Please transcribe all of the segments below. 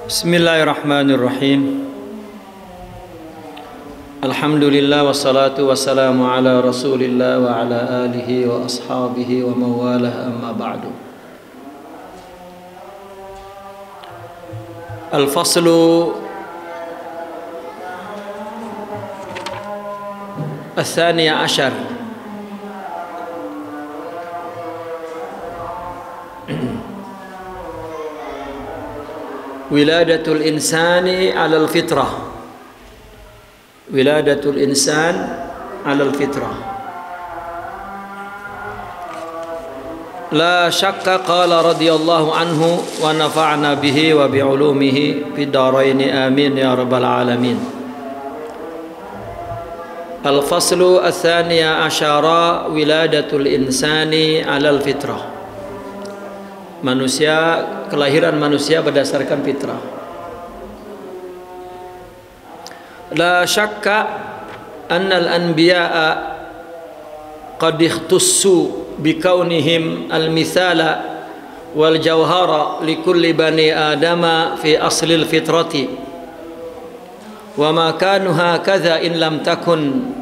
Bismillahirrahmanirrahim. Alhamdulillah wassalatu wassalamu ala Rasulillah wa ala alihi wa ashabihi wa mawalah, amma ba'du. Al-faslu الثاني عشر wiladatul insani alal fitrah. Wiladatul insan alal fitrah. La syakka qala radhiyallahu anhu wa nafa'na bihi wa bi'ulumihi fid dharain amin ya rabbal alamin. Al-faslu ats-tsaniya asyara wiladatul insani alal fitrah. Manusia, kelahiran manusia berdasarkan fitrah. La syakka annal anbiya'a qad ikhtussu bikaunihim al-mithala wal jawhara likulli bani adama fi aslil fitrati wa ma kanu hakadha in lam takun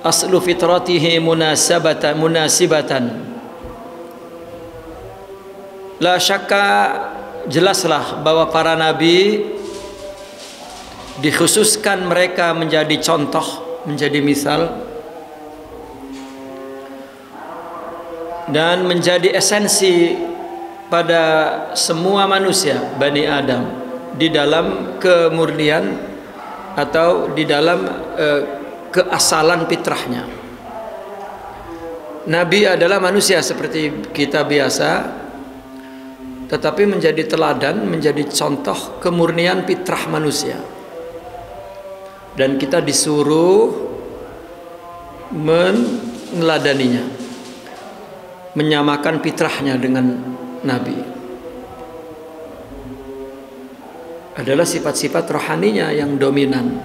aslu fitratihi munasibatan. La syakka, jelaslah bahwa para nabi dikhususkan mereka menjadi contoh, menjadi misal dan menjadi esensi pada semua manusia Bani Adam di dalam kemurnian atau di dalam keasalan fitrahnya. Nabi adalah manusia seperti kita biasa, tetapi menjadi teladan, menjadi contoh kemurnian fitrah manusia. Dan kita disuruh meneladaninya, menyamakan fitrahnya dengan Nabi. Adalah sifat-sifat rohaninya yang dominan.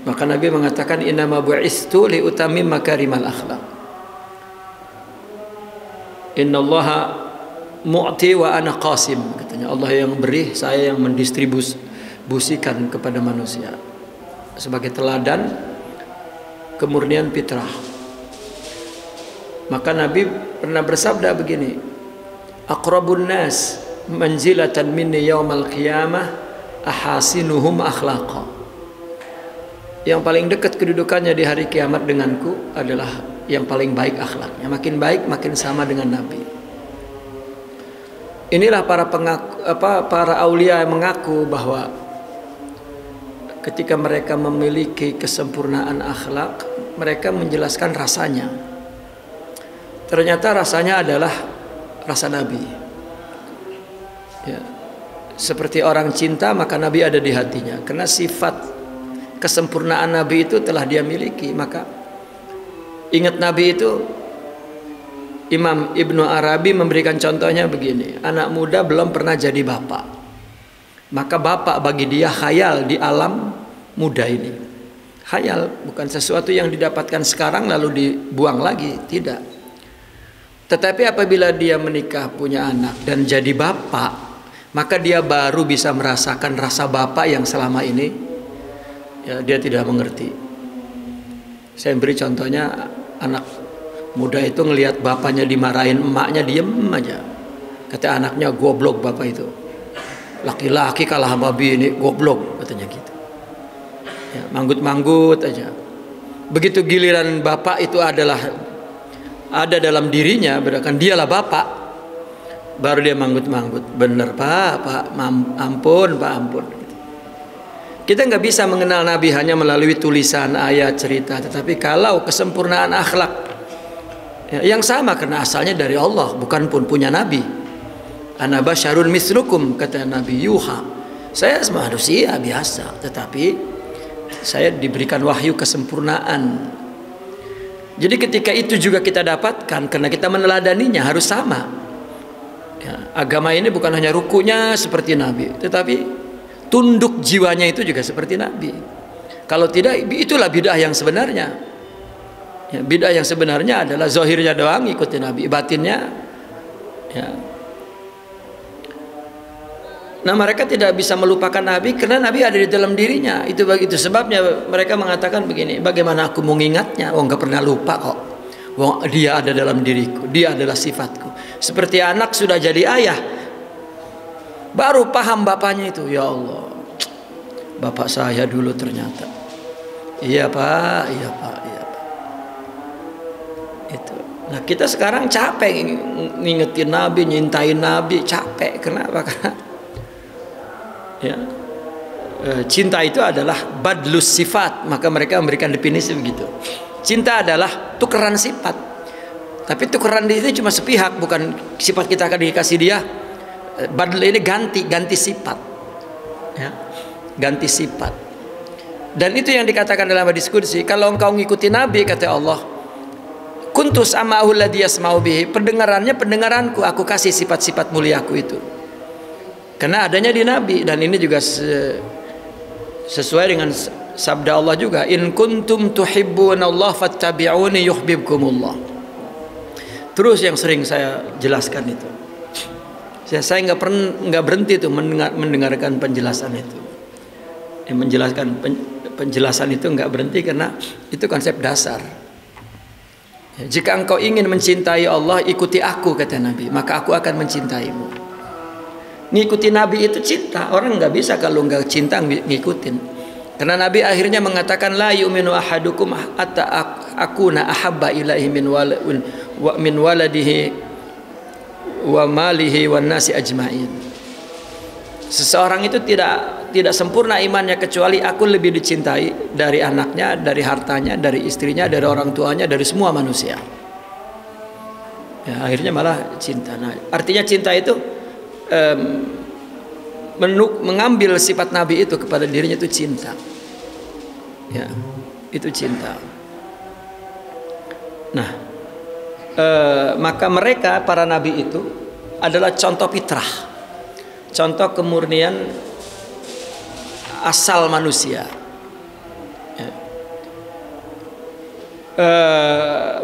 Maka Nabi mengatakan innama bu'istu li utammim makarimal akhlaq. Innallaha mu'ti wa ana qasim, katanya Allah yang beri, saya yang mendistribusikan kepada manusia sebagai teladan kemurnian fitrah. Maka Nabi pernah bersabda begini, aqrabun nas manzilatan minni yaumal qiyamah ahasinuhum akhlaqa. Yang paling dekat kedudukannya di hari kiamat denganku adalah yang paling baik akhlaknya. Makin baik makin sama dengan Nabi. Inilah para aulia yang mengaku bahwa ketika mereka memiliki kesempurnaan akhlak, mereka menjelaskan rasanya. Ternyata rasanya adalah rasa Nabi. Ya. Seperti orang cinta, maka Nabi ada di hatinya. Karena sifat kesempurnaan Nabi itu telah dia miliki. Maka ingat Nabi itu, Imam Ibnu Arabi memberikan contohnya begini. Anak muda belum pernah jadi bapak, maka bapak bagi dia khayal di alam muda ini. Khayal, bukan sesuatu yang didapatkan sekarang lalu dibuang lagi, tidak. Tetapi apabila dia menikah, punya anak dan jadi bapak, maka dia baru bisa merasakan rasa bapak yang selama ini ya, dia tidak mengerti. Saya beri contohnya, anak muda itu ngelihat bapaknya dimarahin emaknya, diem aja. Kata anaknya, goblok bapak itu. Laki-laki kalah sama bini, goblok, katanya gitu. Ya, manggut-manggut aja. Begitu giliran bapak itu ada dalam dirinya, berarti dialah bapak. Baru dia manggut-manggut. Bener pak, ampun pak, ampun. Kita nggak bisa mengenal Nabi hanya melalui tulisan, ayat, cerita. Tetapi kalau kesempurnaan akhlak ya, yang sama karena asalnya dari Allah, bukan pun punya Nabi. Ana basyarun mislukum, kata Nabi Yuha. Saya manusia biasa, tetapi saya diberikan wahyu kesempurnaan. Jadi ketika itu juga kita dapatkan karena kita meneladaninya, harus sama. Ya, agama ini bukan hanya rukunya seperti Nabi, tetapi tunduk jiwanya itu juga seperti Nabi. Kalau tidak, itulah bidah yang sebenarnya. Ya, bid'ah yang sebenarnya adalah zahirnya doang ikuti Nabi, batinnya ya. Nah, mereka tidak bisa melupakan Nabi karena Nabi ada di dalam dirinya. Itu sebabnya mereka mengatakan begini, bagaimana aku mau mengingatnya? Oh, nggak pernah lupa kok. Oh, dia ada dalam diriku, dia adalah sifatku. Seperti anak sudah jadi ayah, baru paham bapaknya itu. Ya Allah, bapak saya dulu ternyata. Iya pak, iya pak, iya pak. Itu. Nah, kita sekarang capek ngingetin Nabi, nyintain Nabi, capek. Kenapa? Karena ya, cinta itu adalah badlus sifat, maka mereka memberikan definisi begitu. Cinta adalah tukeran sifat, tapi tukeran di sini cuma sepihak, bukan sifat kita akan dikasih dia. Badl ini ganti sifat, ya, ganti sifat. Dan itu yang dikatakan dalam hadis qudsi, kalau engkau ngikuti Nabi, kata Allah, kuntus ama'ul ladzi yasma'u bihi, pendengaranku, aku kasih sifat-sifat muliaku itu. Karena adanya di Nabi, dan ini juga sesuai dengan sabda Allah juga, in kuntum tuhibbunallah fattabi'uni yuhibbukumullah. Terus yang sering saya jelaskan itu, saya nggak berhenti tuh mendengarkan penjelasan itu. Menjelaskan penjelasan itu nggak berhenti karena itu konsep dasar. Jika engkau ingin mencintai Allah, ikuti aku, kata Nabi, maka aku akan mencintaimu. Ngikuti Nabi itu cinta. Orang nggak bisa kalau nggak cinta ngikutin. Karena Nabi akhirnya mengatakan, la yu'minu ahadukum hatta akuna ahabba ilaihi min waladihi wa malihi wan nasi ajmain. Seseorang itu tidak sempurna imannya kecuali aku lebih dicintai dari anaknya, dari hartanya, dari istrinya, dari orang tuanya, dari semua manusia. Ya, akhirnya malah cinta. Nah, artinya cinta itu mengambil sifat Nabi itu kepada dirinya, itu cinta. Ya, itu cinta. Nah, maka mereka para nabi itu adalah contoh fitrah, contoh kemurnian asal manusia. Ya.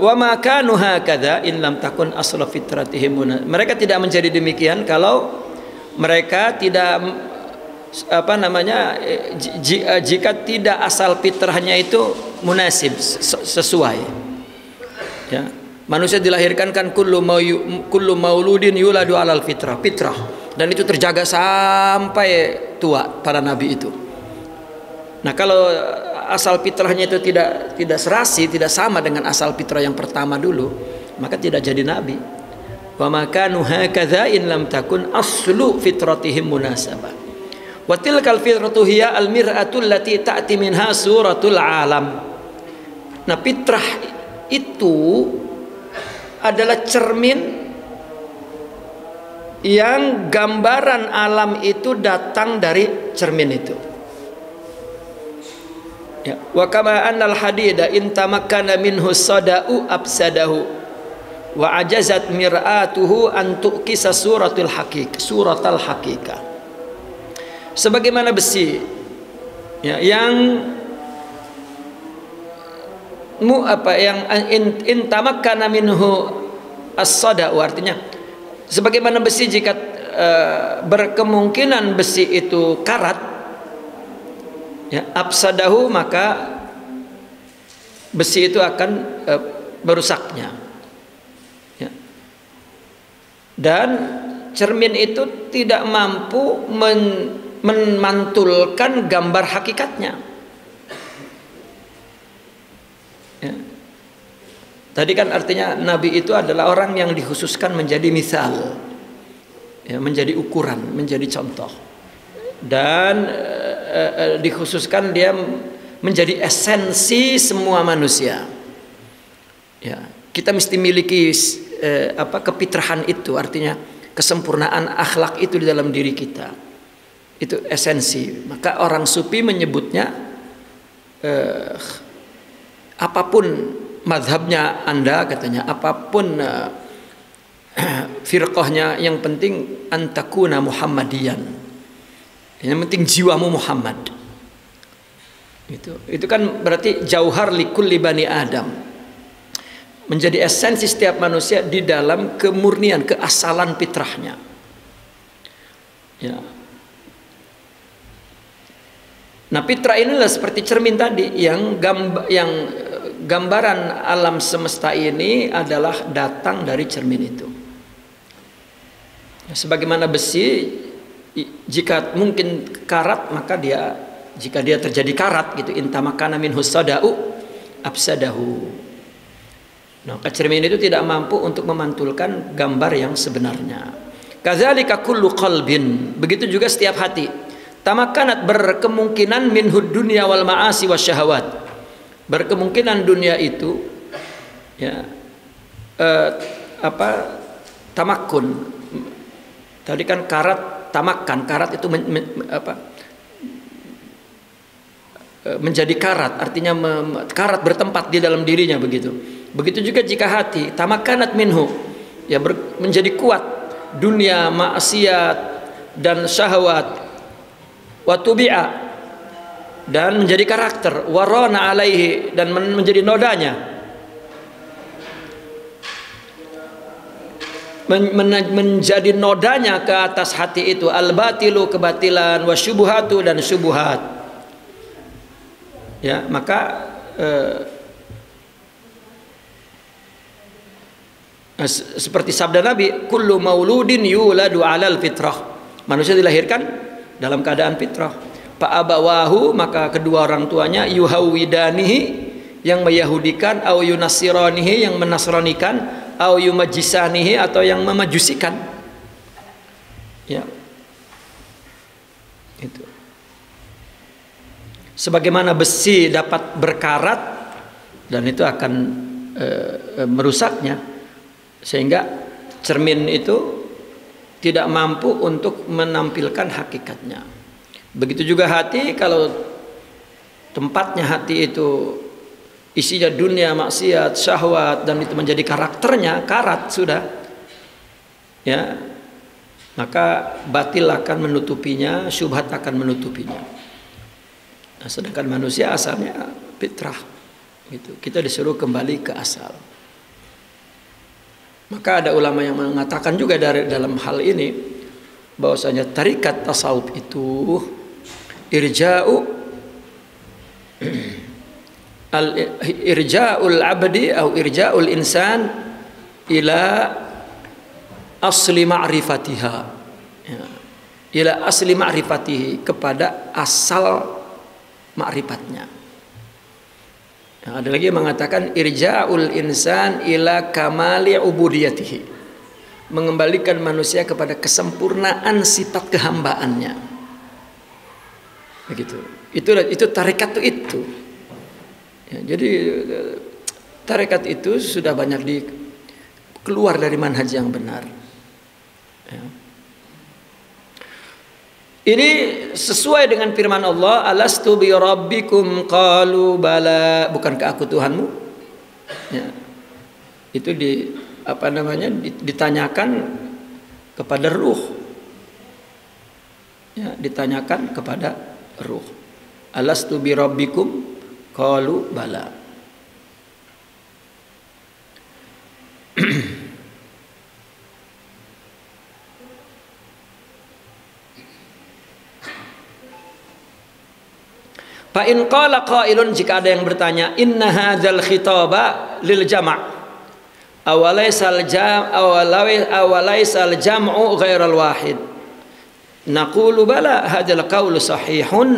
Wa ma kanu hakadha in lam takun asla fitratihim. Mereka tidak menjadi demikian kalau mereka tidak jika tidak asal fitrahnya itu munasib, sesuai. Ya. Manusia dilahirkan kan kullu mauludin yuladu alal fitrah, dan itu terjaga sampai tua para nabi itu. Nah, kalau asal fitrahnya itu tidak serasi, tidak sama dengan asal fitrah yang pertama dulu, maka tidak jadi nabi. Wa ma kanu hakadza in lam takun aslu fitratihim munasabah. Wa tilkal fitratu hiya al-mir'atul lati ta'ti minha suratul alam. Nah, fitrah itu adalah cermin yang gambaran alam itu datang dari cermin itu. Ya, wa kama annal hadida in tamakkana minhu sada'u absadahu wa ajazat mir'atuhu an tu'kisa suratul haqiqah. Sebagaimana besi, ya, yang intamakkana minhu as-sada'u, artinya sebagaimana besi jika berkemungkinan besi itu karat, ya, absadahu, maka besi itu akan merusaknya. Ya. Dan cermin itu tidak mampu memantulkan gambar hakikatnya. Ya. Tadi kan artinya Nabi itu adalah orang yang dikhususkan menjadi misal, ya, menjadi ukuran, menjadi contoh, dan dikhususkan dia menjadi esensi semua manusia. Ya, kita mesti miliki kefitrahan itu, artinya kesempurnaan akhlak itu di dalam diri kita. Itu esensi. Maka orang sufi menyebutnya apapun mazhabnya Anda, katanya, apapun firqahnya, yang penting antakuna Muhammadiyan, yang penting jiwamu Muhammad. Itu kan berarti jauhar likulli bani Adam. menjadi esensi setiap manusia di dalam kemurnian, keasalan fitrahnya. Ya. Nah, fitrah inilah seperti cermin tadi yang gambaran alam semesta ini adalah datang dari cermin itu. Sebagaimana besi, jika mungkin karat, maka jika dia terjadi karat gitu, intamakana minhu sada'u afsadahu. Nah, cermin itu tidak mampu untuk memantulkan gambar yang sebenarnya. Kadzalika kullu qalbin, begitu juga setiap hati. Tamakkanat, berkemungkinan minhud dunya wal ma'asi wasyahawat. Berkemungkinan dunia itu ya tamakkun. Tadi kan karat, tamakkan, karat itu menjadi karat, artinya karat bertempat di dalam dirinya begitu. Begitu juga jika hati tamakkanat minhu, ya menjadi kuat dunia, maksiat dan syahwat, wa tubi'a, dan menjadi karakter, warana alaihi, dan menjadi nodanya, menjadi nodanya ke atas hati itu, al-batilu, kebatilan, wa syubuhatu, dan syubuhat. Ya, maka seperti sabda Nabi, kullu mauludin yuladu alal fitrah, manusia dilahirkan dalam keadaan fitrah. Fa abawahu, maka kedua orang tuanya, yuhawidanihi, yang meyahudikan, au yunasiranihi, yang menasranikan, au yumajisanihi, atau yang memajusikan. Ya, itu. Sebagaimana besi dapat berkarat, dan itu akan merusaknya, sehingga cermin itu tidak mampu untuk menampilkan hakikatnya. Begitu juga hati, kalau tempatnya hati itu isinya dunia, maksiat, syahwat, dan itu menjadi karakternya, karat sudah, ya, maka batil akan menutupinya, syubhat akan menutupinya. Nah, sedangkan manusia asalnya fitrah, gitu. Kita disuruh kembali ke asal. Maka ada ulama yang mengatakan juga dalam hal ini bahwasanya tarikat tasawuf itu irja'ul abdi atau irja'ul insan ila asli ma'rifatiha, ya, ila asli ma'rifatihi, kepada asal ma'rifatnya. Nah, ada lagi yang mengatakan irja'ul insan ila kamali ubudiyatihi, mengembalikan manusia kepada kesempurnaan sifat kehambaannya. Begitu. Itu tarekat itu. Ya, jadi tarekat itu sudah banyak keluar dari manhaj yang benar. Ya. Ini sesuai dengan firman Allah, alastu bi rabbikum qalu bala, bukankah aku Tuhanmu? Ya. Itu ditanyakan kepada ruh. Ya, ditanyakan kepada ruh. Alastu bi rabbikum qalu bala. Fa in qala qailun, jika ada yang bertanya, inna hadzal khitaba lil jama' awalaisal jam'u ghairal wahid, naqulu bala hadzal qaulu sahihun,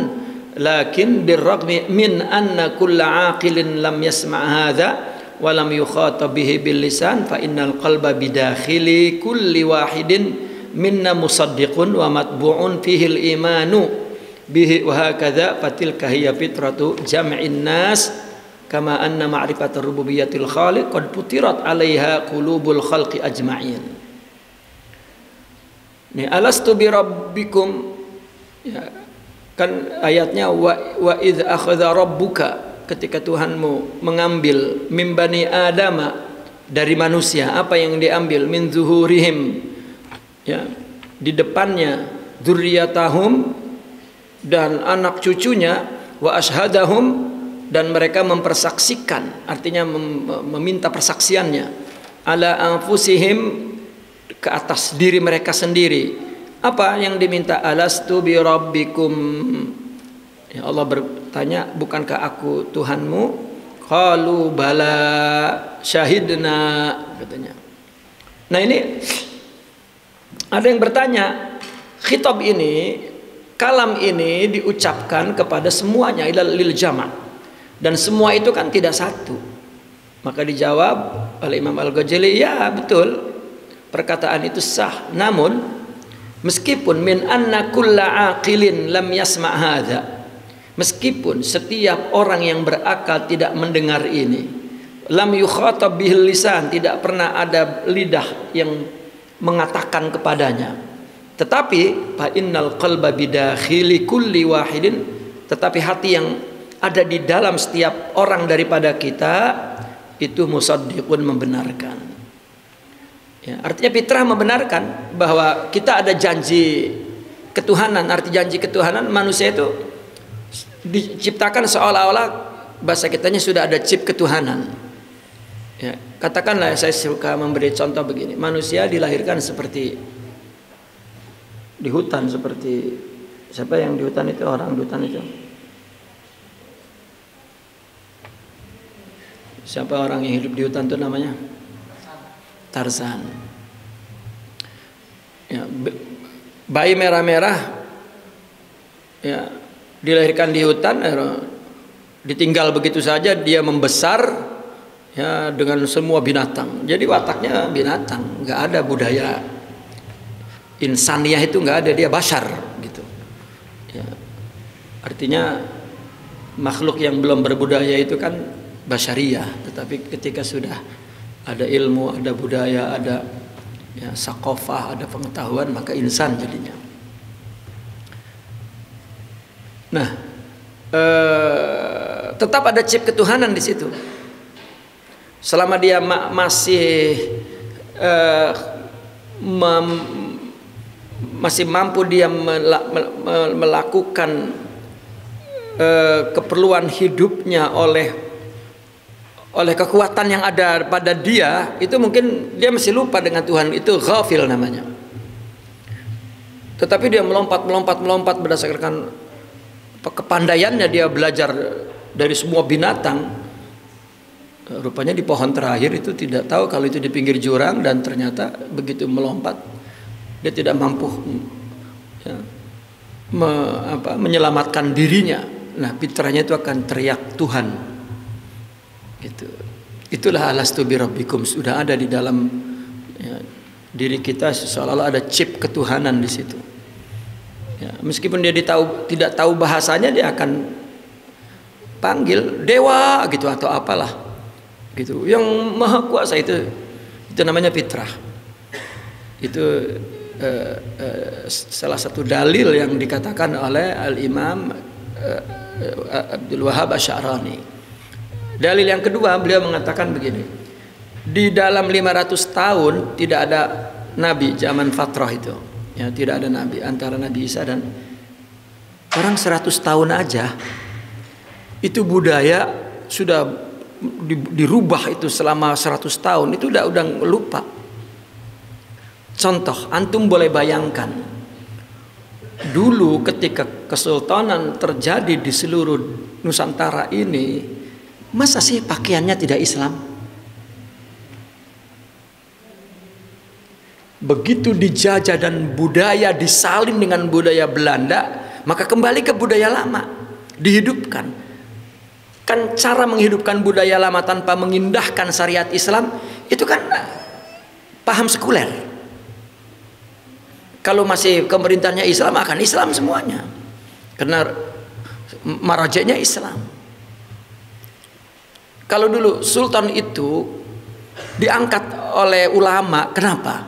lakin birragmi min anna kulla aqilin lam yasma' hadza wa lam yukhatab bihi bil lisan, fa innal qalba bidakhili kulli wahidin minna musaddiqun wa matbu'un fihi al imanu bihi wa hakadha, fatilka hiya fitratu jam'in nas, kama anna ma'rifatar rububiyyatil khaliq qad putirat 'alaiha qulubul khalqi ajma'in. Ni alastu bi rabbikum, ya, kan ayatnya wa idz akhadha rabbuka, ketika Tuhanmu mengambil min bani adama, dari manusia, apa yang diambil, min zuhurihim, ya, di depannya, dzurriyyatahum, dan anak cucunya, wa ashhadahum, dan mereka mempersaksikan, artinya meminta persaksiannya ala anfusihim, ke atas diri mereka sendiri. Apa yang diminta? Alastu bi rabbikum, ya Allah bertanya, bukankah aku Tuhanmu? Qalu bala syahidna, katanya. Nah ini ada yang bertanya, khitab ini, kalam ini diucapkan kepada semuanya, lil jama', dan semua itu kan tidak satu. Maka dijawab oleh Imam Al-Ghazali, ya betul, perkataan itu sah. Namun meskipun min anna kulla aqilin lam yasma' hadza, meskipun setiap orang yang berakal tidak mendengar ini, lam yukhatab bihil lisan, tidak pernah ada lidah yang mengatakan kepadanya, tetapi fa innal qalba bidakhili kulli wahidin, tetapi hati yang ada di dalam setiap orang daripada kita itu musaddiqun, membenarkan. Ya, artinya fitrah membenarkan bahwa kita ada janji ketuhanan. Arti janji ketuhanan, manusia itu diciptakan seolah-olah, bahasa kitanya sudah ada chip ketuhanan. Ya, katakanlah, saya suka memberi contoh begini, manusia dilahirkan seperti di hutan, seperti siapa yang di hutan itu, orang di hutan itu, siapa orang yang hidup di hutan itu namanya? Tarzan. Ya, bayi merah-merah, ya, dilahirkan di hutan, ditinggal begitu saja, dia membesar, ya, dengan semua binatang. Jadi wataknya binatang, nggak ada budaya insaniah, itu nggak ada, dia bashar gitu. Ya, artinya makhluk yang belum berbudaya itu kan basyariah, tetapi ketika sudah ada ilmu, ada budaya, ada, ya, sakofah, ada pengetahuan, maka insan jadinya. Nah, tetap ada chip ketuhanan di situ. Selama dia masih masih mampu dia melakukan keperluan hidupnya oleh kekuatan yang ada pada dia, itu mungkin dia masih lupa dengan Tuhan, itu ghafil namanya. Tetapi dia melompat berdasarkan kepandaiannya, dia belajar dari semua binatang. Rupanya di pohon terakhir itu tidak tahu kalau itu di pinggir jurang, dan ternyata begitu melompat dia tidak mampu, ya, menyelamatkan dirinya. Nah, fitrahnya itu akan teriak Tuhan. Gitu. Itulah alastu bi rabbikum, sudah ada di dalam, ya, diri kita, seolah-olah ada chip ketuhanan di situ. Ya, meskipun dia tidak tahu bahasanya, dia akan panggil dewa gitu atau apalah gitu, yang maha kuasa. Itu namanya fitrah. Itu salah satu dalil yang dikatakan oleh Al-Imam Abdul Wahhab Asy'arani. Dalil yang kedua, beliau mengatakan begini, di dalam 500 tahun tidak ada nabi zaman fatrah itu, ya, tidak ada nabi antara Nabi Isa dan orang 100 tahun aja itu budaya sudah dirubah itu selama 100 tahun, itu udah lupa. Contoh, antum boleh bayangkan dulu ketika kesultanan terjadi di seluruh Nusantara ini, masa sih pakaiannya tidak Islam? Begitu dijajah dan budaya disalin dengan budaya Belanda, maka kembali ke budaya lama, dihidupkan. Kan cara menghidupkan budaya lama tanpa mengindahkan syariat Islam, itu kan paham sekuler. Kalau masih pemerintahnya Islam, akan Islam semuanya, karena marajanya Islam. Kalau dulu sultan itu diangkat oleh ulama, kenapa?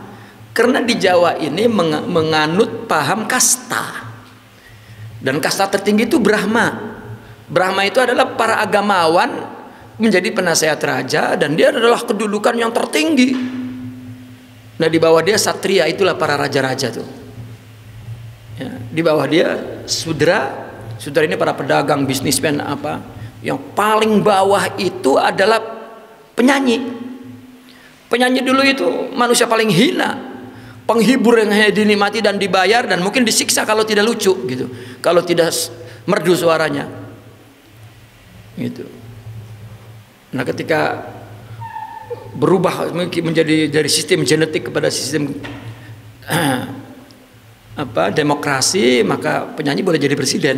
Karena di Jawa ini menganut paham kasta, dan kasta tertinggi itu Brahma. Brahma itu adalah para agamawan menjadi penasehat raja, dan dia adalah kedudukan yang tertinggi. Nah, di bawah dia satria, itulah para raja-raja tuh. Ya, di bawah dia sudra. Sudra ini para pedagang, bisnismen apa. Yang paling bawah itu adalah penyanyi. Penyanyi dulu itu manusia paling hina, penghibur yang hanya dinikmati dan dibayar, dan mungkin disiksa kalau tidak lucu gitu, kalau tidak merdu suaranya gitu. Nah, ketika berubah menjadi dari sistem genetik kepada sistem demokrasi, maka penyanyi boleh jadi presiden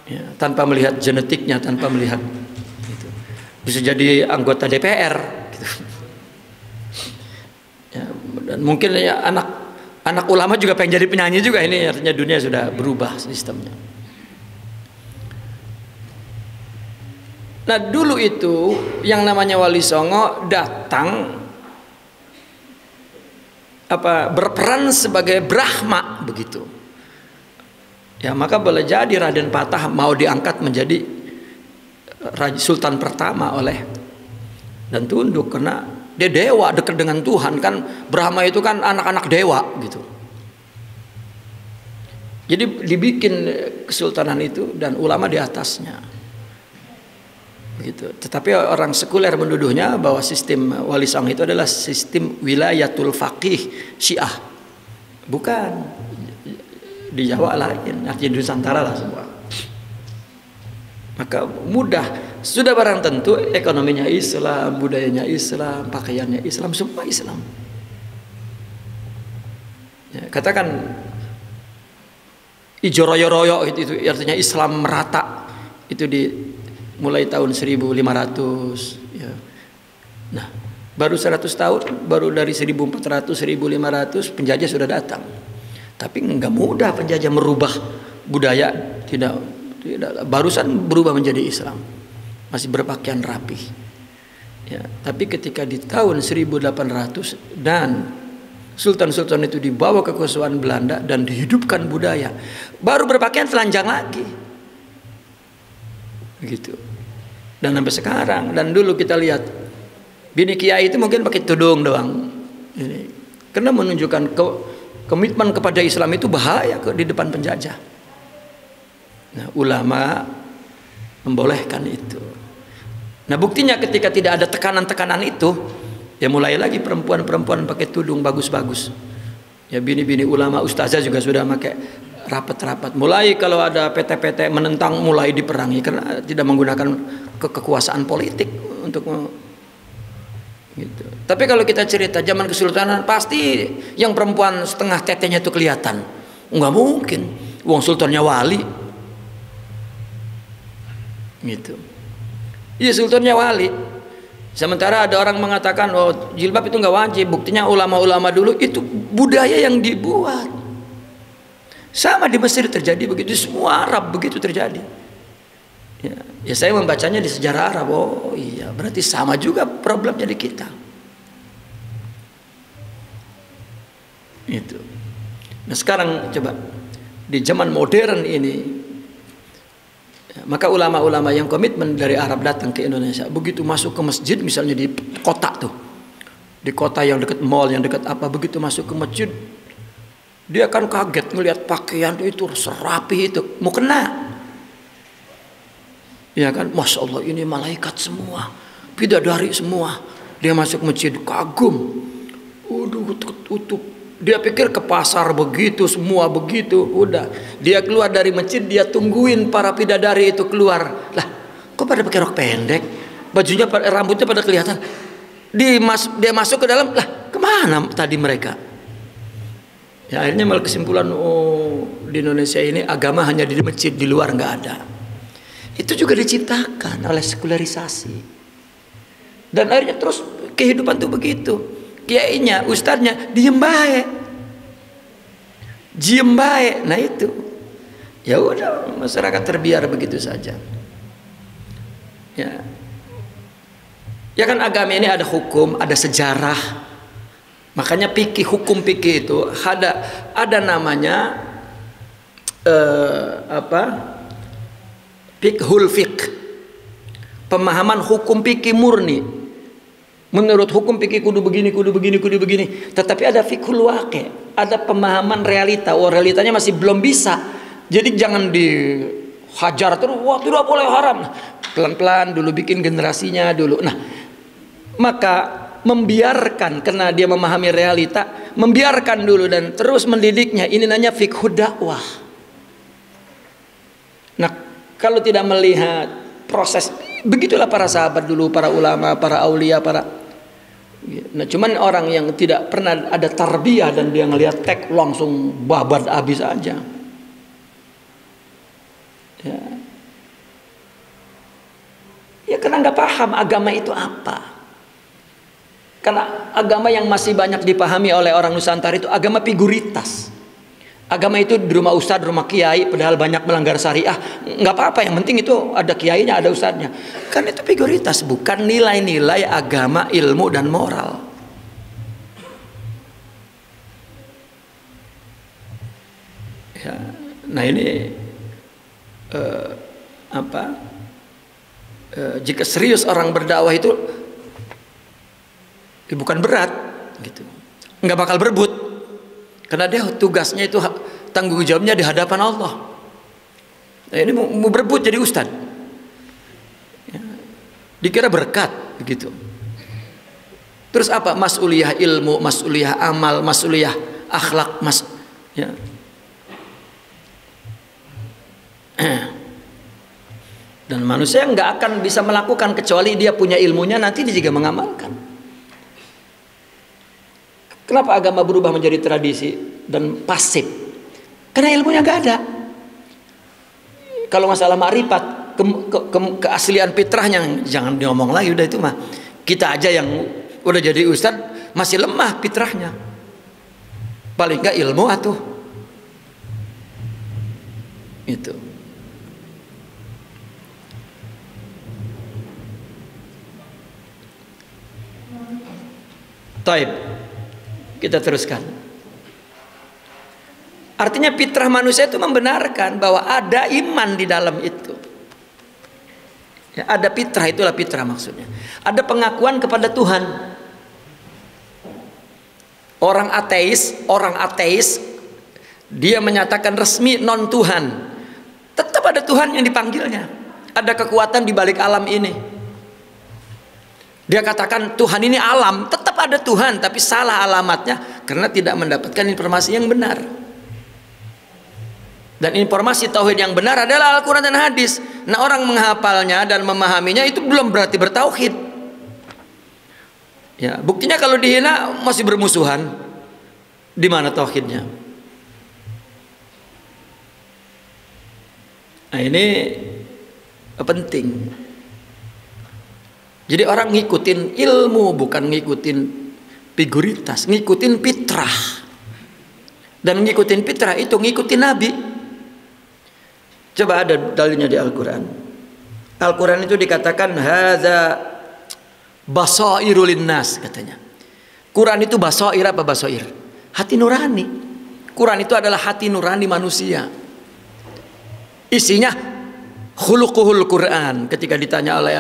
ya, tanpa melihat genetiknya, tanpa melihat gitu. Bisa jadi anggota DPR gitu. Ya, dan mungkin ya anak ulama juga pengen jadi penyanyi juga. Ini artinya dunia sudah berubah sistemnya. Nah, dulu itu yang namanya Wali Songo datang berperan sebagai Brahma begitu. Ya, maka boleh jadi Raden Patah mau diangkat menjadi Sultan pertama dan tunduk karena dia dewa, dekat dengan Tuhan kan. Brahma itu kan anak-anak dewa gitu. Jadi dibikin kesultanan itu dan ulama di atasnya. Begitu. Tetapi orang sekuler menuduhnya bahwa sistem Wali Songo itu adalah sistem wilayatul faqih Syiah. Bukan. Di Jawa lain, artinya di Nusantara lah semua. Maka mudah, sudah barang tentu ekonominya Islam, budayanya Islam, pakaiannya Islam, semua Islam. Ya, katakan ijo royo-royo itu artinya Islam merata itu mulai tahun 1500 ya. Nah, baru 100 tahun, baru dari 1400 1500 penjajah sudah datang. Tapi enggak mudah penjajah merubah budaya, tidak barusan berubah menjadi Islam. Masih berpakaian rapi. Ya, tapi ketika di tahun 1800 dan sultan-sultan itu dibawa ke kekuasaan Belanda dan dihidupkan budaya, baru berpakaian telanjang lagi. Begitu. Dan sampai sekarang, dan dulu kita lihat bini kiai itu mungkin pakai tudung doang. Ini karena menunjukkan komitmen kepada Islam itu bahaya di depan penjajah. Nah, ulama membolehkan itu. Nah, buktinya ketika tidak ada tekanan-tekanan itu, ya mulai lagi perempuan-perempuan pakai tudung bagus-bagus. Ya, bini-bini ulama ustazah juga sudah pakai rapat-rapat. Mulai kalau ada PT-PT menentang mulai diperangi karena tidak menggunakan kekuasaan politik untuk gitu. Tapi kalau kita cerita zaman kesultanan pasti yang perempuan setengah tetenya itu kelihatan. Enggak mungkin. Wong sultannya wali. Gitu. Iya, sultannya wali. Sementara ada orang mengatakan oh jilbab itu enggak wajib. Buktinya ulama-ulama dulu itu budaya yang dibuat. Sama di Mesir terjadi begitu, semua Arab begitu terjadi. Ya saya membacanya di sejarah Arab. Oh iya, berarti sama juga problemnya di kita. Itu. Nah sekarang coba di zaman modern ini, maka ulama-ulama yang komitmen dari Arab datang ke Indonesia, begitu masuk ke masjid misalnya di kota tuh, di kota yang dekat mall, yang dekat apa, begitu masuk ke masjid dia akan kaget melihat pakaian itu serapi itu, mau kena. Ya kan, Masya Allah ini malaikat semua, bidadari semua. Dia masuk masjid kagum, tutup. Dia pikir ke pasar begitu, semua begitu. Udah, dia keluar dari masjid, dia tungguin para bidadari itu keluar. Lah, kok pada pakai rok pendek, bajunya, rambutnya pada kelihatan. Dia masuk ke dalam, lah kemana tadi mereka? Ya, akhirnya malah kesimpulan, oh di Indonesia ini agama hanya di masjid, di luar nggak ada. Itu juga diciptakan oleh sekularisasi. Dan akhirnya terus kehidupan tuh begitu. Kiainya, ustadznya diem baik. Nah itu. Ya udah, masyarakat terbiar begitu saja. Ya. Ya kan agama ini ada hukum, ada sejarah. Makanya hukum fikih itu ada namanya fiqhul fiqh, pemahaman hukum fikih murni. Menurut hukum fikih kudu begini. Tetapi ada fiqhul waqi', ada pemahaman realita. Oh realitanya masih belum bisa. Jadi jangan hajar terus, wah tidak boleh, haram. Pelan-pelan dulu bikin generasinya dulu. Nah, maka membiarkan, karena dia memahami realita, membiarkan dulu dan terus mendidiknya, ini namanya fiqhud dakwah. Nah, kalau tidak melihat proses, begitulah para sahabat dulu, para ulama, para aulia, nah, cuman orang yang tidak pernah ada tarbiyah dan dia ngelihat tek langsung babat habis aja. Ya karena nggak paham agama itu apa. Karena agama yang masih banyak dipahami oleh orang Nusantara itu agama figuritas. Agama itu di rumah ustadz, rumah kiai, padahal banyak melanggar syariah. Nggak apa-apa, yang penting itu ada kiainya, ada ustadznya. Kan itu figuritas, bukan nilai-nilai agama, ilmu dan moral. Ya, nah ini jika serius orang berdakwah itu bukan berat gitu, nggak bakal berebut, karena dia tugasnya itu, tanggung jawabnya di hadapan Allah. Nah, ini mau berebut jadi ustad, ya, dikira berkat begitu. Terus apa? Mas'uliyah ilmu, mas'uliyah amal, mas'uliyah akhlak, ya. Dan manusia nggak akan bisa melakukan kecuali dia punya ilmunya, nanti dia juga mengamalkan. Kenapa agama berubah menjadi tradisi dan pasif? Karena ilmunya nggak ada. Kalau masalah ma'rifat, keaslian fitrahnya jangan diomong lagi, udah itu mah. Kita aja yang udah jadi ustadz masih lemah fitrahnya. Paling nggak ilmu atuh. Itu. Taib, kita teruskan. Artinya fitrah manusia itu membenarkan bahwa ada iman di dalam itu. Ya, ada fitrah, itulah fitrah maksudnya. Ada pengakuan kepada Tuhan. Orang ateis, dia menyatakan resmi non Tuhan. Tetap ada Tuhan yang dipanggilnya. Ada kekuatan di balik alam ini. Dia katakan Tuhan ini alam, tetap ada Tuhan, tapi salah alamatnya karena tidak mendapatkan informasi yang benar. Dan informasi tauhid yang benar adalah Al-Quran dan hadis. Nah, orang menghafalnya dan memahaminya itu belum berarti bertauhid. Ya, buktinya kalau dihina masih bermusuhan. Di mana tauhidnya? Nah, ini penting. Jadi orang ngikutin ilmu, bukan ngikutin figuritas, ngikutin fitrah. Dan ngikutin fitrah itu ngikutin Nabi. Coba ada dalilnya di Al-Quran. Al-Quran itu dikatakan hadza basairul linnas, katanya. Quran itu basair, apa basair? Hati nurani. Quran itu adalah hati nurani manusia. Isinya khuluquhul Quran. Ketika ditanya oleh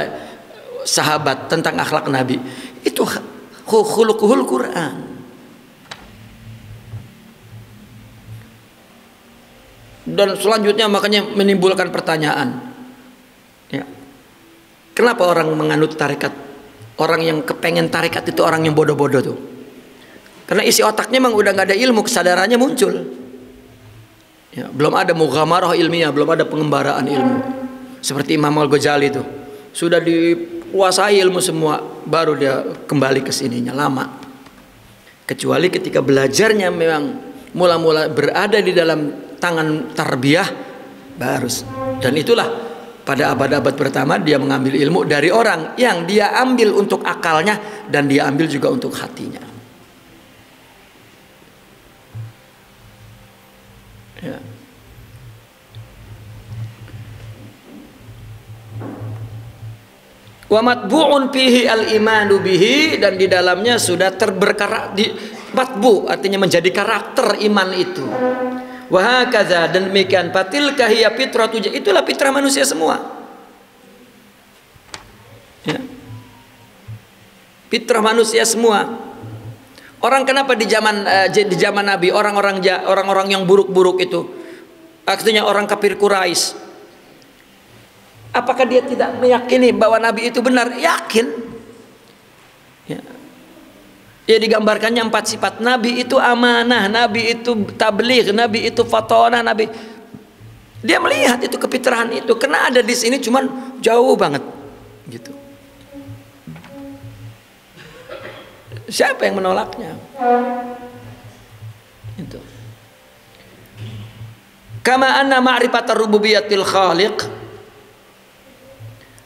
sahabat tentang akhlak Nabi, itu khuluquhul Quran. Dan selanjutnya makanya menimbulkan pertanyaan, ya, kenapa orang menganut tarekat? Orang yang kepengen tarekat itu orang yang bodoh-bodoh tuh, karena isi otaknya memang udah nggak ada ilmu, kesadarannya muncul, ya, belum ada mughamarah ilmiah, belum ada pengembaraan ilmu. Seperti Imam Al-Ghazali itu sudah dikuasai ilmu semua, baru dia kembali ke sininya lama. Kecuali ketika belajarnya memang mula-mula berada di dalam tangan tarbiyah, baru. Dan itulah pada abad-abad pertama dia mengambil ilmu dari orang yang dia ambil untuk akalnya dan dia ambil juga untuk hatinya. Ya. Wa matbu'un fihi al-imanu bihi, dan di dalamnya sudah matbu artinya menjadi karakter iman itu. Wa hakadza, dan demikian fatilka hiya fitratu, itulah fitrah manusia semua. Ya. Fitrah manusia semua. Orang kenapa di zaman Nabi orang-orang yang buruk-buruk itu, artinya orang kafir Quraisy, Apakah dia tidak meyakini bahwa Nabi itu benar? Yakin. Ya. Ya, digambarkannya 4 sifat. Nabi itu amanah, Nabi itu tabligh, Nabi itu fatonah, Nabi. Dia melihat itu kefitrahan itu. Karena ada di sini cuman jauh banget gitu. Siapa yang menolaknya? Itu. Kama anna ma'rifatar rububiyatil khaliq,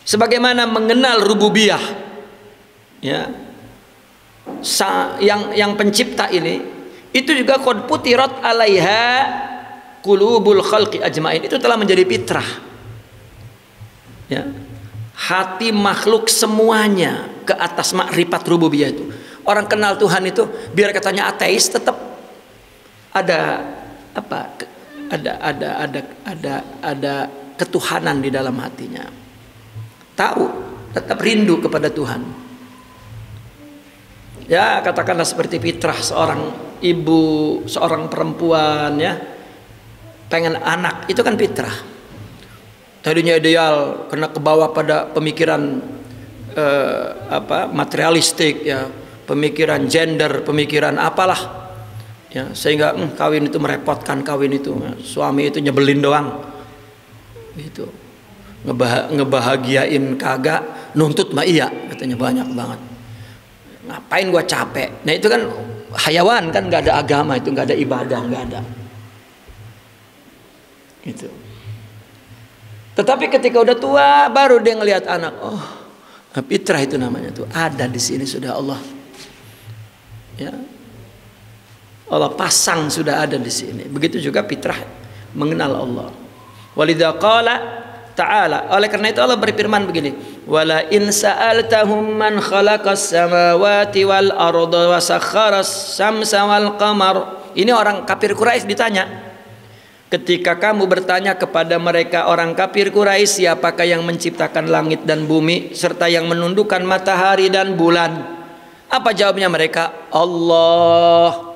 sebagaimana mengenal rububiyah, ya, yang pencipta ini, itu juga qad putirat alaiha qulubul khalqi ajmain, itu telah menjadi fitrah, ya, hati makhluk semuanya ke atas makrifat rububiyah itu. Orang kenal Tuhan itu, biar katanya ateis, tetap ada apa? Ada ketuhanan di dalam hatinya. Tahu, tetap rindu kepada Tuhan. Ya, katakanlah seperti fitrah seorang ibu, seorang perempuan, ya, pengen anak, itu kan fitrah. Tadinya ideal, karena kebawa pada pemikiran materialistik, ya, pemikiran gender, pemikiran apalah, ya, sehingga kawin itu merepotkan, kawin itu suami itu nyebelin doang, gitu, ngebahagiain kagak, nuntut mah iya, katanya banyak banget. Ngapain gua capek? Nah itu kan hayawan, kan nggak ada agama, itu nggak ada ibadah, nggak ada. Gitu. Tetapi ketika udah tua, baru dia ngelihat anak. Oh, fitrah itu namanya tuh, ada di sini sudah Allah. Ya, Allah pasang, sudah ada di sini. Begitu juga fitrah mengenal Allah. Walidha qala ta'ala, oleh karena itu Allah berfirman begini, wala in sa'altahum man khalaqas samawati wal arda wa sakharas samsa wal qamar. Ini orang kafir Quraisy ditanya, ketika kamu bertanya kepada mereka orang kafir Quraisy, siapakah yang menciptakan langit dan bumi serta yang menundukkan matahari dan bulan? Apa jawabnya mereka? Allah.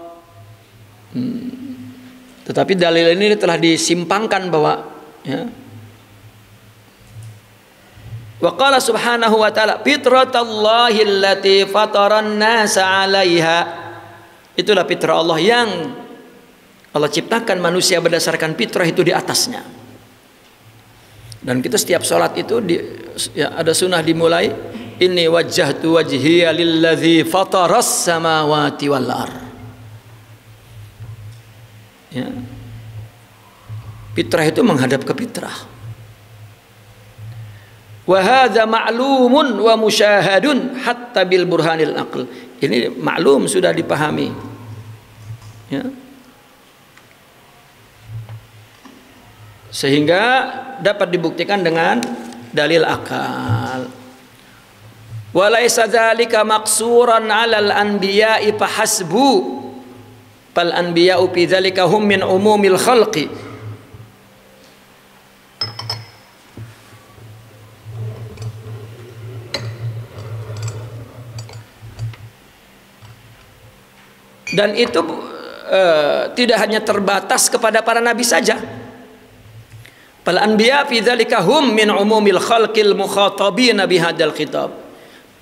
Tetapi dalil ini telah disimpangkan bahwa, ya, wa qala subhanahu wa ta'ala fitratallahi allati fataran nasa 'alaiha. Itulah fitrah Allah yang Allah ciptakan manusia berdasarkan fitrah itu di atasnya. Dan kita setiap sholat itu ya, ada sunnah dimulai, inni wajjahtu wajhiya lilladzi fataras samawati wal ardh. Ya. Fitrah itu menghadap ke fitrah. Wa hadza ma'lumun wa musyahadun hatta bil burhanil aql. Ini maklum, sudah dipahami. Ya. Sehingga dapat dibuktikan dengan dalil akal. Walaysa dzalika maqsuran 'alal anbiya'i fahasbu. Fal anbiya'u fi dzalika hum min umumil khalqi. Dan itu tidak hanya terbatas kepada para nabi saja. Fal anbiya fi dzalika hum min umumil khalqil mukhatabina bihadzal khitab.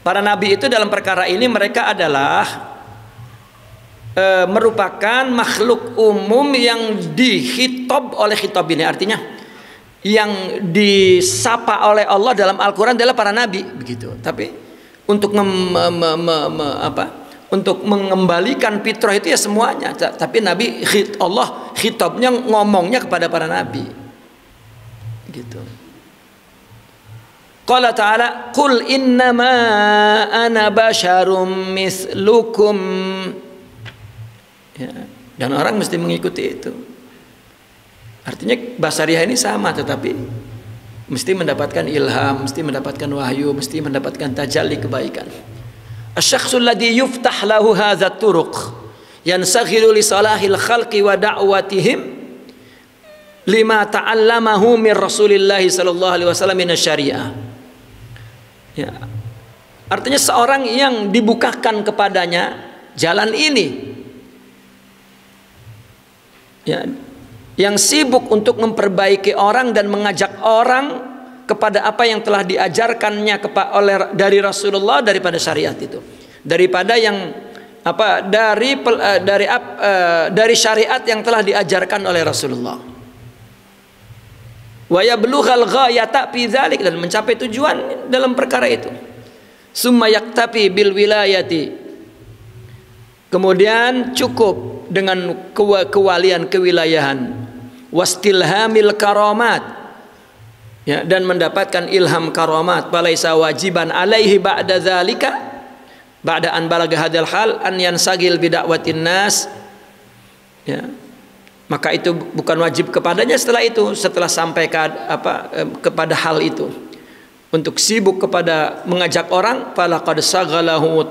Para nabi itu dalam perkara ini mereka adalah merupakan makhluk umum yang dikhitab oleh khitab ini. Artinya yang disapa oleh Allah dalam Al-Quran adalah para nabi, begitu. Tapi untuk untuk mengembalikan fitrah itu ya semuanya. Tapi Nabi, Allah khitabnya ngomongnya kepada para nabi, gitu. Qala ta'ala qul innama ana basyarum mislukum, ya, dan orang mesti mengikuti itu. Artinya basariah ini sama, tetapi mesti mendapatkan ilham, mesti mendapatkan wahyu, mesti mendapatkan tajalli kebaikan. Asy-syakhsul ladzi yuftah lahu hadzat turuq yansaghilu li salahil khalqi wa da'watihim lima ta'allamahu min Rasulillah sallallahu alaihi wasallam min syariah. Ya. Artinya seorang yang dibukakan kepadanya jalan ini, ya, yang sibuk untuk memperbaiki orang dan mengajak orang kepada apa yang telah diajarkannya dari Rasulullah daripada syariat itu, daripada yang dari syariat yang telah diajarkan oleh Rasulullah. Wa yablughal ghayata fi dzalik, dan mencapai tujuan dalam perkara itu. Summa yaktafi bil wilayati, kemudian cukup dengan kewalian, kewilayahan, wastilhamil karamat, ya, dan mendapatkan ilham karamat. Falaisa wajiban alaihi ba'da dzalika, ba'da an balagha hadzal hal an yansagil bida'watin nas, ya, maka itu bukan wajib kepadanya setelah itu, setelah sampai kepada hal itu, untuk sibuk kepada mengajak orang. Falaqad saghalahu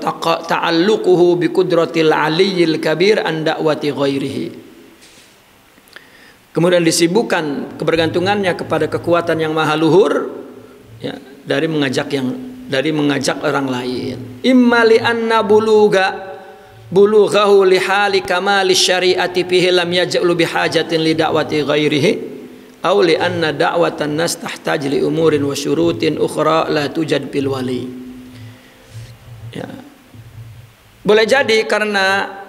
ta'alluquhu bi qudratil aliyyil kabir an da'wati ghairihi, kemudian disibukkan kebergantungannya kepada kekuatan yang maha luhur, ya, dari mengajak orang lain. Imma li anna bulughahu li hali kamali syariati fihi lam yaj'lu bihajatin li da'wati ghairihi, aw li anna da'watan nas tahtaj li umurin wa syurutin ukhra la tujad bil wali. Ya. Boleh jadi karena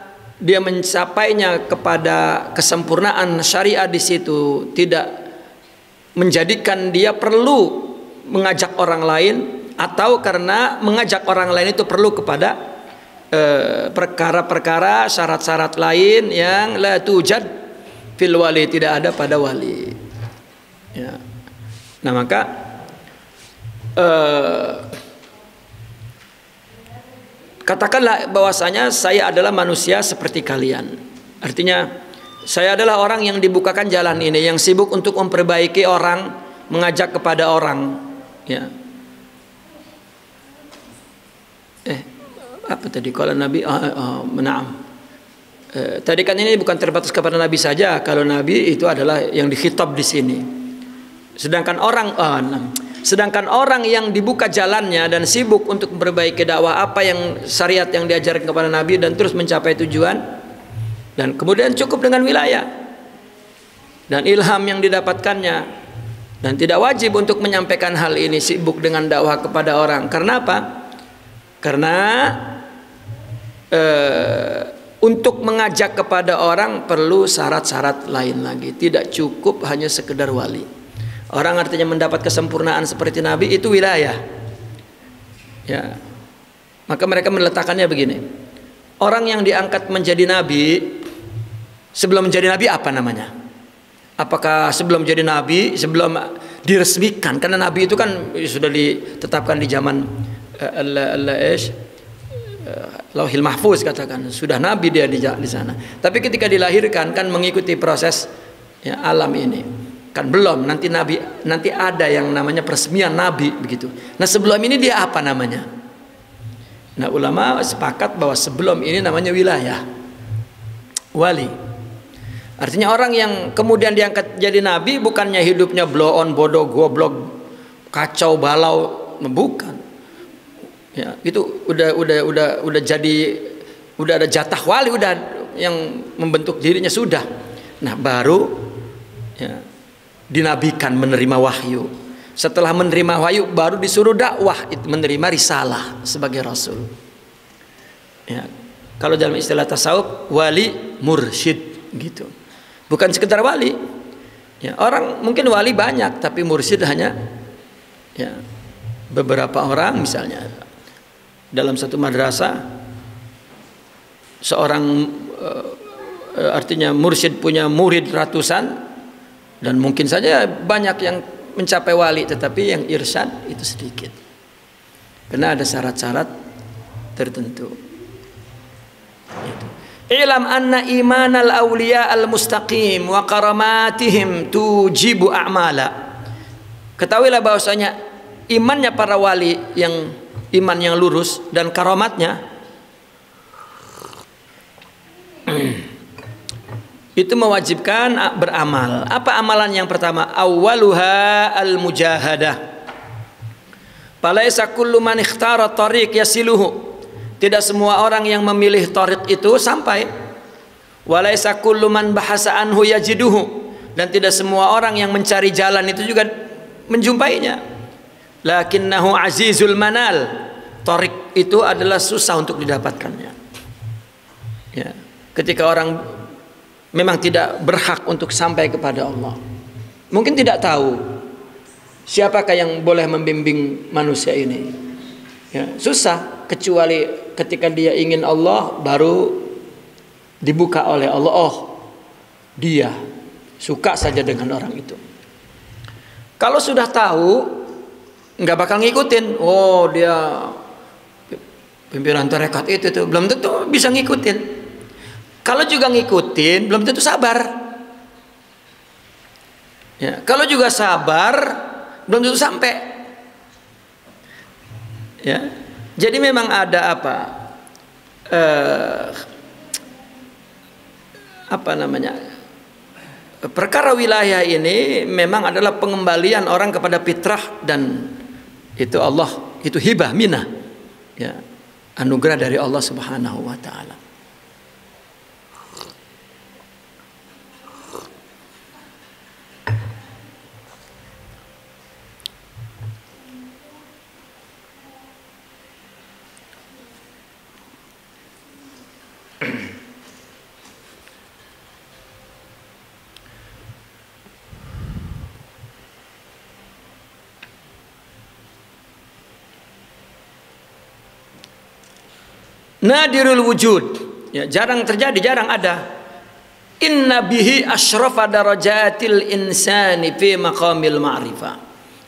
dia mencapainya kepada kesempurnaan syariat di situ, tidak menjadikan dia perlu mengajak orang lain, atau karena mengajak orang lain itu perlu kepada perkara-perkara, syarat-syarat lain yang la tujad fil wali, tidak ada pada wali, ya. Nah, maka katakanlah bahwasanya saya adalah manusia seperti kalian, artinya saya adalah orang yang dibukakan jalan ini, yang sibuk untuk memperbaiki orang, mengajak kepada orang, ya. Apa tadi kalau Nabi tadi kan ini bukan terbatas kepada Nabi saja. Kalau Nabi itu adalah yang dikhitab di sini. Sedangkan orang yang dibuka jalannya dan sibuk untuk memperbaiki dakwah, apa yang syariat yang diajarkan kepada Nabi, dan terus mencapai tujuan, dan kemudian cukup dengan wilayah dan ilham yang didapatkannya, dan tidak wajib untuk menyampaikan hal ini, sibuk dengan dakwah kepada orang. Karena apa? Karena untuk mengajak kepada orang perlu syarat-syarat lain lagi, tidak cukup hanya sekedar wali. Orang artinya mendapat kesempurnaan seperti Nabi itu wilayah, ya. Maka mereka meletakkannya begini: orang yang diangkat menjadi Nabi, sebelum menjadi Nabi apa namanya? Apakah sebelum jadi Nabi, sebelum diresmikan? Karena Nabi itu kan sudah ditetapkan di zaman Lauhil Mahfuz, katakan sudah Nabi dia di sana. Tapi ketika dilahirkan kan mengikuti proses, ya, alam ini kan belum. Nanti ada yang namanya peresmian Nabi begitu. Nah, sebelum ini dia apa namanya? Nah, ulama sepakat bahwa sebelum ini namanya wilayah, wali. Artinya orang yang kemudian diangkat jadi Nabi bukannya hidupnya blow on, bodoh, goblok, kacau balau, bukan. Ya, itu udah jadi, udah ada jatah wali, udah yang membentuk dirinya sudah. Nah, baru, ya, dinabikan, menerima wahyu. Setelah menerima wahyu baru disuruh dakwah, menerima risalah sebagai rasul. Ya, kalau dalam istilah tasawuf wali mursyid gitu. Bukan sekedar wali. Ya, orang mungkin wali banyak tapi mursyid hanya, ya, beberapa orang. Misalnya dalam satu madrasah seorang artinya mursyid punya murid ratusan, dan mungkin saja banyak yang mencapai wali, tetapi yang irsyad itu sedikit karena ada syarat-syarat tertentu. Ilam anna imanal awliya al mustaqim wa karamatihim tujibu a'mala. Ketahuilah bahwasanya imannya para wali, yang iman yang lurus dan karamatnya itu mewajibkan beramal. Apa amalan yang pertama? Awwaluha al-mujahadah. Falaisa kullu man ikhtara tariq yasiluhu. Tidak semua orang yang memilih tariq itu sampai. Walaisa kullu man bahasa anhu yajiduhu. Dan tidak semua orang yang mencari jalan itu juga menjumpainya. lakinnahu azizul manal. Tarik itu adalah susah untuk didapatkannya. Ya, ketika orang memang tidak berhak untuk sampai kepada Allah, mungkin tidak tahu siapakah yang boleh membimbing manusia ini. Ya, susah, kecuali ketika dia ingin Allah baru dibuka oleh Allah. Oh, dia suka saja dengan orang itu. Kalau sudah tahu, nggak bakal ngikutin. Oh, dia pimpinan tarekat itu tuh, belum tentu bisa ngikutin. Kalau juga ngikutin, belum tentu sabar. Ya, kalau juga sabar, belum tentu sampai. Ya, jadi memang ada apa namanya? Perkara wilayah ini memang adalah pengembalian orang kepada fitrah, dan itu Allah, itu hibah minah. Ya, anugerah dari Allah Subhanahu wa taala. Nadirul wujud, ya, jarang terjadi, jarang ada. Inna bihi asyrafa darajatil insani fi maqamil ma'rifah.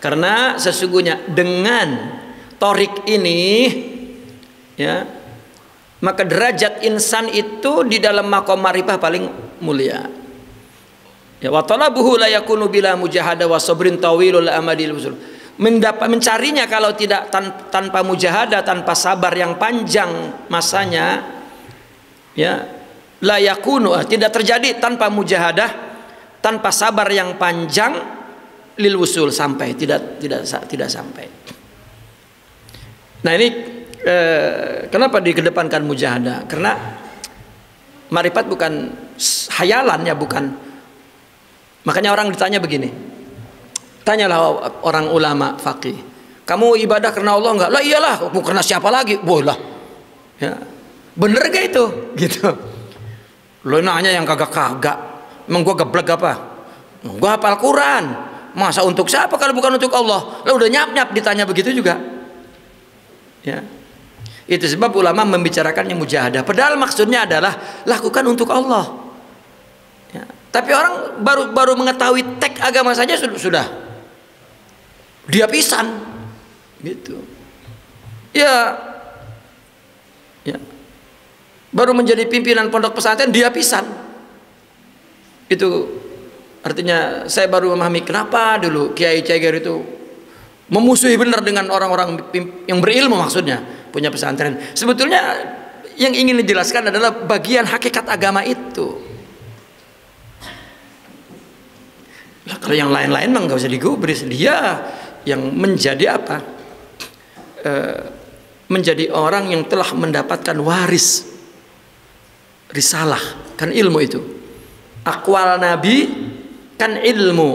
Karena sesungguhnya dengan torik ini, ya, maka derajat insan itu di dalam maqam ma'rifah paling mulia. Ya, wa talabuhu la yakunu bila mujahada wa sabrin tawilul amadil usul. Mencarinya kalau tidak tanpa mujahadah, tanpa sabar yang panjang masanya, ya, la yakunu, tidak terjadi tanpa mujahadah, tanpa sabar yang panjang, lil wusul, sampai tidak sampai. Nah, ini kenapa dikedepankan mujahadah? Karena marifat bukan hayalan, ya, bukan. Makanya orang ditanya begini, tanyalah orang ulama faqih, kamu ibadah karena Allah enggak? Lah iyalah, mau karena siapa lagi? Boleh. Ya. Bener gak itu? Gitu. Lo nanya yang kagak-kagak. Emang gua geblek apa? Gua hafal Quran. Masa untuk siapa kalau bukan untuk Allah? Lah udah nyap-nyap ditanya begitu juga. Ya. Itu sebab ulama membicarakannya mujahadah. Padahal maksudnya adalah lakukan untuk Allah. Ya. Tapi orang baru mengetahui teks agama saja sudah dia pisan gitu. Ya, baru menjadi pimpinan pondok pesantren dia pisan. Itu artinya saya baru memahami kenapa dulu Kiai Ceger itu memusuhi benar dengan orang-orang yang berilmu, maksudnya punya pesantren. Sebetulnya yang ingin dijelaskan adalah bagian hakikat agama itu. Nah, kalau yang lain-lain mah nggak usah digubris, dia yang menjadi apa? Menjadi orang yang telah mendapatkan waris risalah, kan ilmu itu. Akwal Nabi kan ilmu,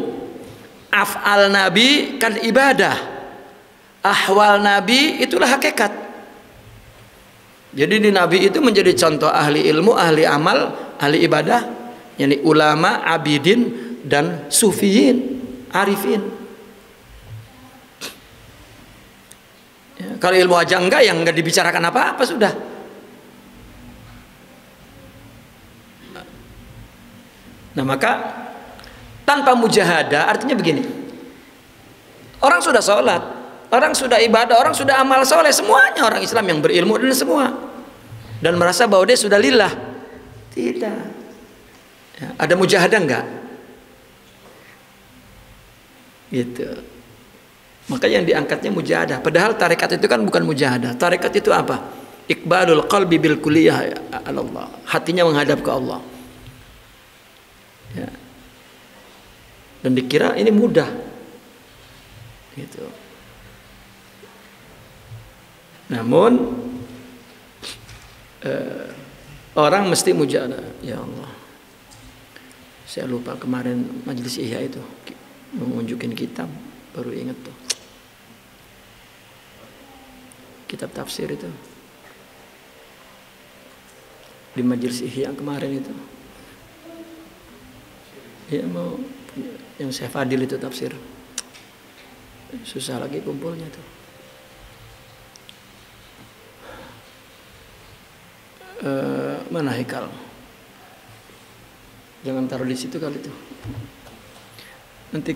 af'al Nabi kan ibadah, ahwal Nabi itulah hakikat. Jadi di Nabi itu menjadi contoh ahli ilmu, ahli amal, ahli ibadah, yakni ulama, abidin, dan sufiyin, arifin. Ya, kalau ilmu aja enggak, yang enggak dibicarakan apa-apa sudah. Nah, maka tanpa mujahadah artinya begini. Orang sudah sholat, orang sudah ibadah, orang sudah amal soleh, semuanya orang Islam yang berilmu dan semua, dan merasa bahwa dia sudah lillah. Tidak. Ya, ada mujahadah enggak? Gitu. Maka yang diangkatnya mujahadah. Padahal tarekat itu kan bukan mujahadah. Tarekat itu apa? Iqbalul qalbi bil kulliyah ala Allah. Hatinya menghadap ke Allah. Ya. Dan dikira ini mudah. Gitu. Namun orang mesti mujahadah. Ya Allah. Saya lupa kemarin majelis Ihya itu mengunjukin kitab, baru ingat tuh. kitab tafsir itu di majelis Ihya kemarin itu. Ya mau yang Syekh Fadil itu tafsir. Susah lagi kumpulnya tuh. Mana Hikal? Jangan taruh di situ kali itu. Nanti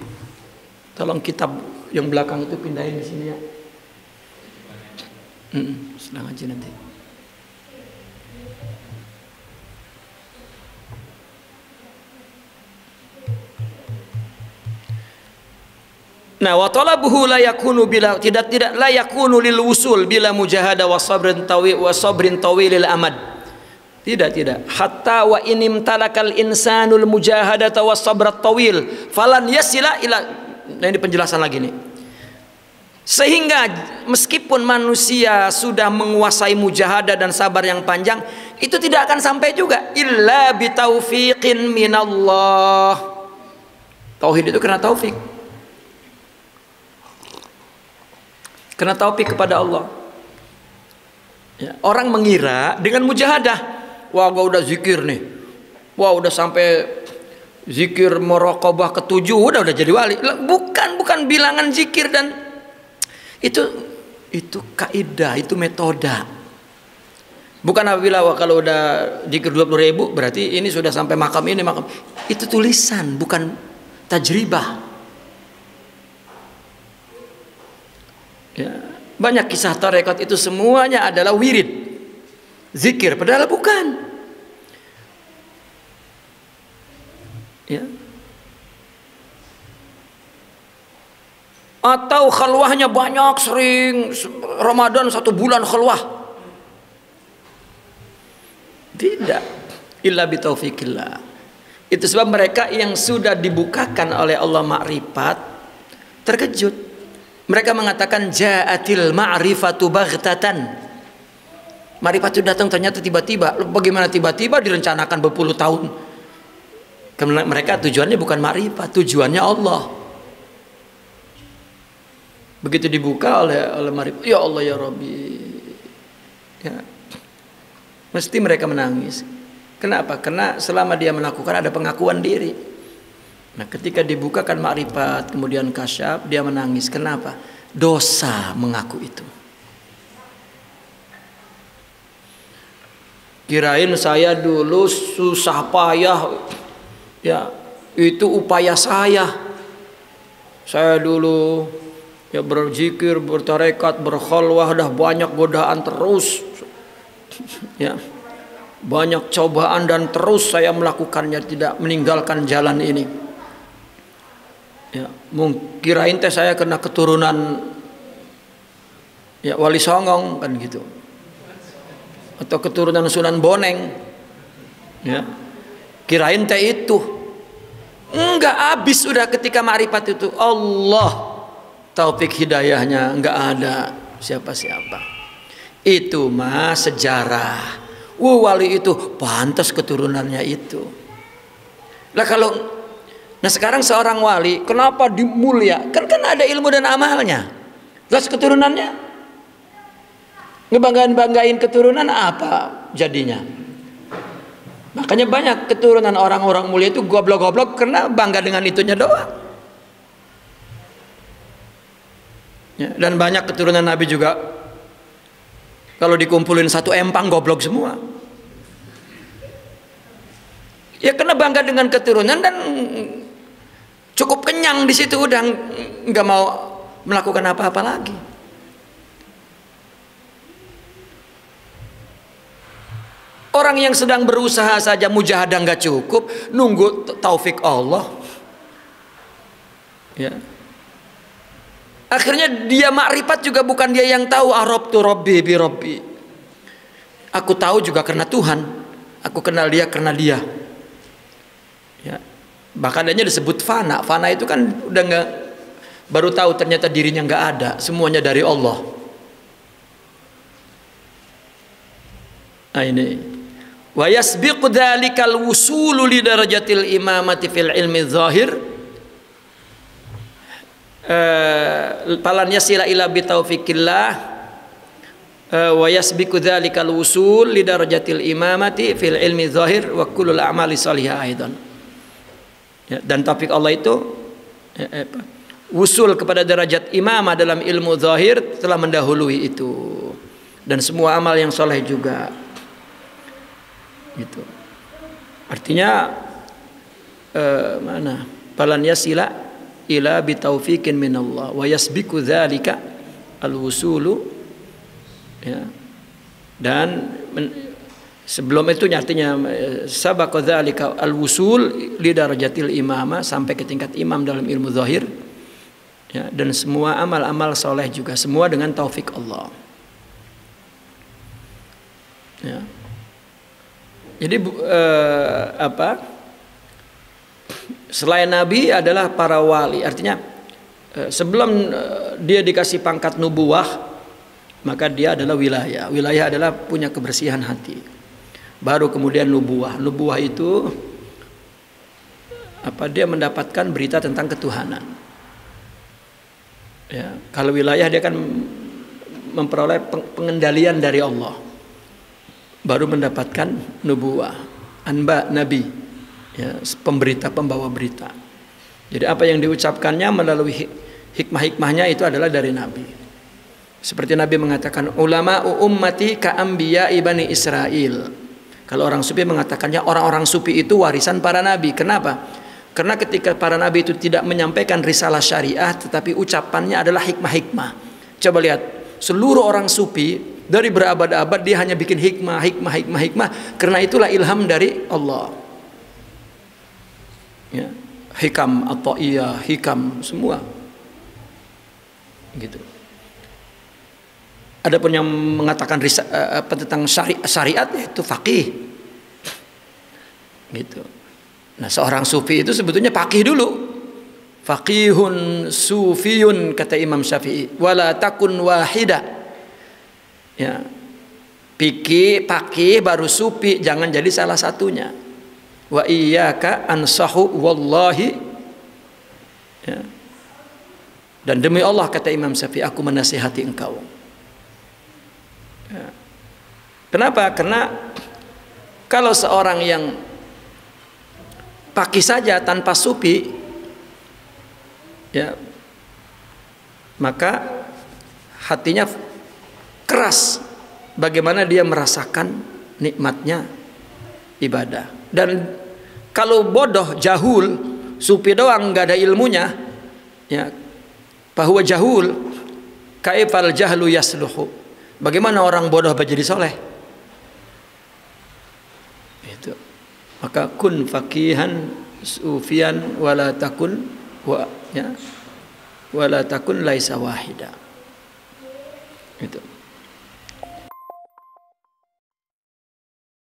tolong kitab yang belakang itu pindahin di sini ya. Sedang aja nanti. Nah, wa talabuhu la yakunu bila tidak la yakunu lil wusul bila mujahadah wa sabrin tawilil amad. Tidak. Hatta wa inim talakal insanul mujahadata was sabrat tawil falan yasila ila. Nah, ini penjelasan lagi nih. Sehingga meskipun manusia sudah menguasai mujahadah dan sabar yang panjang, itu tidak akan sampai juga illa bitaufiqin minallah. Tauhid itu karena taufik. Karena taufik kepada Allah. Ya, orang mengira dengan mujahadah, wah gua udah zikir nih, wah udah sampai zikir muraqabah ke-7 udah jadi wali. Bukan bilangan zikir dan itu kaidah, itu metoda. Bukan apabila wah, kalau udah zikir 20.000 berarti ini sudah sampai makam ini makam. Itu tulisan, bukan tajribah. Ya, banyak kisah tarekat itu semuanya adalah wirid, zikir, padahal bukan. Ya. Atau khalwahnya banyak, sering Ramadan 1 bulan khalwah. Tidak, illa bitaufikillah. Itu sebab mereka yang sudah dibukakan oleh Allah makrifat terkejut. Mereka mengatakan ja'atil ma'rifatu baghtatan. Ma'rifat itu datang ternyata tiba-tiba. Bagaimana tiba-tiba direncanakan berpuluh tahun? Karena mereka tujuannya bukan ma'rifat, tujuannya Allah. Begitu dibuka oleh ma'rifat, ya Allah ya Rabbi. Ya. Mesti mereka menangis. Kenapa? Karena selama dia melakukan ada pengakuan diri. Nah, ketika dibukakan makrifat kemudian kasyaf, dia menangis. Kenapa? Dosa mengaku itu. Kirain saya dulu susah payah, ya itu upaya saya. Saya dulu ya berzikir, bertarekat, berkhalwah, dah banyak godaan terus, ya banyak cobaan dan terus saya melakukannya, tidak meninggalkan jalan ini. Ya, kirain teh saya kena keturunan ya Wali Songong kan gitu, atau keturunan Sunan Boneng. Ya, kirain teh itu enggak, habis sudah ketika makrifat itu Allah taufik hidayahnya enggak ada siapa-siapa. Itu mah sejarah. Wali itu pantas keturunannya itu. Lah kalau nah sekarang seorang wali kenapa dimulia? Kan ada ilmu dan amalnya. Terus keturunannya ngebanggain keturunan apa jadinya? Makanya banyak keturunan orang-orang mulia itu goblok-goblok karena bangga dengan itunya doang. Ya, dan banyak keturunan Nabi juga kalau dikumpulin satu empang goblok semua. Ya karena bangga dengan keturunan dan cukup kenyang di situ, udah nggak mau melakukan apa-apa lagi. Orang yang sedang berusaha saja mujahadah nggak cukup, nunggu taufik Allah. Ya. Akhirnya dia makrifat juga bukan dia yang tahu. Arabtu Rabbi bi Rabbi. Aku tahu juga karena Tuhan. Aku kenal dia karena dia. Ya. Bahkan adanya disebut fana. Fana itu kan udah nggak, baru tahu ternyata dirinya nggak ada, semuanya dari Allah. Nah ini wa yasbiqu dzalikal wusulu li darajatil imamati fil ilmi dzahir falan yasila ila bi taufikillah wa yasbiqu dzalikal wusul li darajatil imamati fil ilmi zahir wa kullul a'mali shalihah aidan. Ya, dan taufik Allah itu wusul kepada derajat imamah dalam ilmu zahir telah mendahului itu, dan semua amal yang soleh juga. Gitu. Artinya mana? Falan yasila ila bitaufiqin minallah wa yasbiqu dzalika al-wusulu. Ya. Dan sebelum itu artinya sabaqa dzalika al-wusul li darajatil imamah, sampai ke tingkat imam dalam ilmu zahir. Ya, dan semua amal-amal soleh juga semua dengan taufik Allah. Ya. Jadi selain Nabi adalah para wali. Artinya sebelum dia dikasih pangkat nubuwah, maka dia adalah wilayah. Wilayah adalah punya kebersihan hati. Baru kemudian nubuwah. Nubuwah itu dia mendapatkan berita tentang ketuhanan. Ya, kalau wilayah dia akan memperoleh pengendalian dari Allah. Baru mendapatkan nubuwah, anba, nabi, ya, pemberita, pembawa berita. Jadi apa yang diucapkannya melalui hikmah-hikmahnya itu adalah dari Nabi. Seperti Nabi mengatakan, ulama ummati ka anbiya ibani Israel. Kalau orang sufi mengatakannya orang-orang sufi itu warisan para nabi. Kenapa? Karena ketika para nabi itu tidak menyampaikan risalah syariah, tetapi ucapannya adalah hikmah-hikmah. Coba lihat, seluruh orang sufi dari berabad-abad dia hanya bikin hikmah. Karena itulah ilham dari Allah. Ya, hikam atau hikam semua. Gitu. Adapun yang mengatakan tentang syariat itu faqih. Gitu. Nah, seorang sufi itu sebetulnya faqih dulu. Faqihun sufiyun kata Imam Syafi'i, wala takun wahida. Ya. Faqih baru sufi, jangan jadi salah satunya. Wa iyyaka ansahu wallahi. Ya. Dan demi Allah kata Imam Syafi'i, aku menasihati engkau. Ya. Kenapa? Karena kalau seorang yang faqih saja tanpa sufi, ya, maka hatinya keras. Bagaimana dia merasakan nikmatnya ibadah. Dan kalau bodoh, jahul, sufi doang nggak ada ilmunya, ya, bahwa jahul, kaifal jahlu yasluhu. Bagaimana orang bodoh menjadi soleh? Itu. Maka kun faqihan sufian wala takun wala takun laisa wahida. Itu.